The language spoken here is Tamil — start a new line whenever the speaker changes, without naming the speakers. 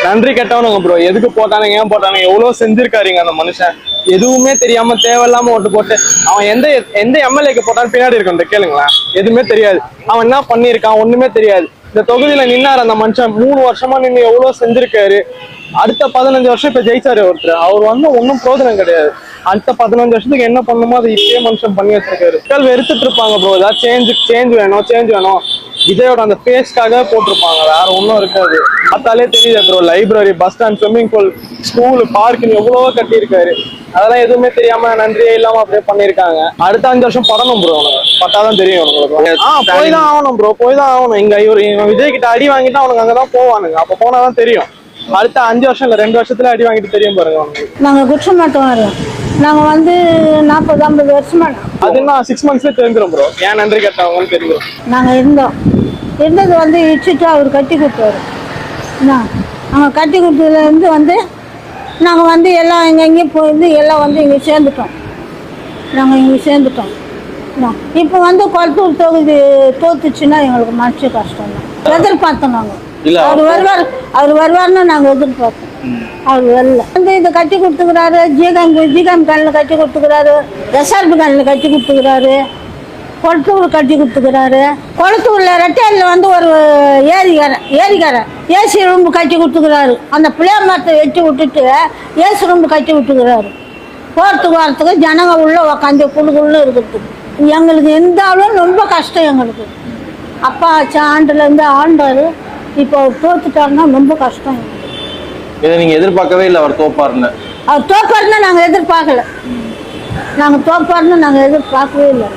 நன்றி கெட்டவனுங்க ப்ரோ. எதுக்கு போட்டானுங்க, ஏன் போட்டானுங்க, எவ்வளவு செஞ்சிருக்காருங்க அந்த மனுஷன். எதுவுமே தெரியாம தேவையில்லாம ஓட்டு போட்டு அவன் எந்த எந்த எம்எல்ஏக்கு போட்டான்னு பின்னாடி இருக்கும் கேளுங்களேன். எதுவுமே தெரியாது. அவன் என்ன பண்ணிருக்கான் ஒண்ணுமே தெரியாது. இந்த தொகுதியில நின்னாரு அந்த மனுஷன் 3 வருஷமா நின்று எவ்வளவு செஞ்சிருக்காரு. அடுத்த 15 வருஷம் இப்ப ஜெயிச்சாரு ஒருத்தர். அவர் ஒன்னும் பிரோஜனம் கிடையாது. அடுத்த 15 வருஷத்துக்கு என்ன பண்ணுமோ அதை இப்பயே மனுஷன் பண்ணி வச்சிருக்காரு. மக்கள் வெறுத்துட்டு இருப்பாங்க ப்ரோ. ஏதாவது சேஞ்ச் வேணும். விஜயோட அந்த பேஸ்க்காக போட்டிருப்பாங்க, வேற ஒன்றும் இருக்காது. பார்த்தாலே தெரியுது bro. Library, bus stand, swimming pool, school, பார்க்குன்னு எவ்வளவோ கட்டியிருக்காரு. அதெல்லாம் எதுவுமே தெரியாம நன்றியே இல்லாம அப்படியே பண்ணிருக்காங்க. அடுத்த 5 வருஷம் படணும் ப்ரோ. உனக்கு பட்டாதான் தெரியும் உங்களுக்கு. போய் தான் ஆகணும் ப்ரோ, போய் தான் ஆகணும். இங்க விஜய் கிட்ட அடி வாங்கிட்டு அவனுக்கு அங்கதான் போவானுங்க. அப்ப போனாதான் தெரியும். அடுத்த 5 வருஷம் இல்ல 2 வருஷத்துல அடி வாங்கிட்டு தெரியும் பாருங்க அவனுக்கு.
நாங்க குற்றமாட்டோம் வரோம். நாங்க 40-50 வருஷமா.
அது என்ன 6 மந்த்ஸ்ல தெரிஞ்சிடும் ப்ரோ. ஏன் நன்றி கட்டவங்கன்னு தெரியும்.
நாங்க இருந்தது இடிச்சுட்டு அவர் கட்டி கொடுத்தாரு. நாங்கள் கட்டி கொடுத்ததுலேருந்து நாங்கள் எல்லாம் எங்கெங்கேயும் போயிருந்து எல்லாம் இங்கே சேர்ந்துட்டோம். நாங்கள் இங்கே சேர்ந்துட்டோம். இப்போ கொளத்தூர் தொகுதி தோத்துச்சுன்னா எங்களுக்கு மனசு கஷ்டம் தான். எதிர்பார்த்தோம் நாங்கள் அவர் வருவார்னு நாங்கள் எதிர்பார்த்தோம். அவர் வரல. இதை கட்டி கொடுத்துக்கிறாரு. ஜிகாம் கண்ணில் கட்டி கொடுத்துக்கிறாரு. எஸ்ஆர்பி கண்ணில் கட்டி கொடுத்துக்கிறாரு. கொளத்தூர் கட்டி கொடுத்துக்கிறாரு. கொளத்தூர்ல ரெட்டையில் ஒரு ஏரிக்காரன் ஏசி ரூம்பு கட்டி கொடுத்துக்கிறாரு. அந்த பிள்ளை மரத்தை வெட்டி விட்டுட்டு ஏசி ரூம்பு கட்டி விட்டுக்கிறாரு. போகிறதுக்கு வரத்துக்கு ஜனங்க உள்ள உக்காந்து குழுக்குள்ள இருக்கிறதுக்கு எங்களுக்கு எந்த ஆளும் ரொம்ப கஷ்டம். எங்களுக்கு அப்பா ஆண்டுலேருந்து ஆண்டாரு. இப்போ அவர் தோத்துட்டாருன்னா ரொம்ப கஷ்டம்.
இதை நீங்க எதிர்பார்க்கவே இல்லை அவர் தோப்பாருன்னு?
அவர் தோப்பாருன்னு நாங்கள் எதிர்பார்க்கல. நாங்கள் தோப்பாருன்னு நாங்கள் எதிர்பார்க்கவே இல்லை.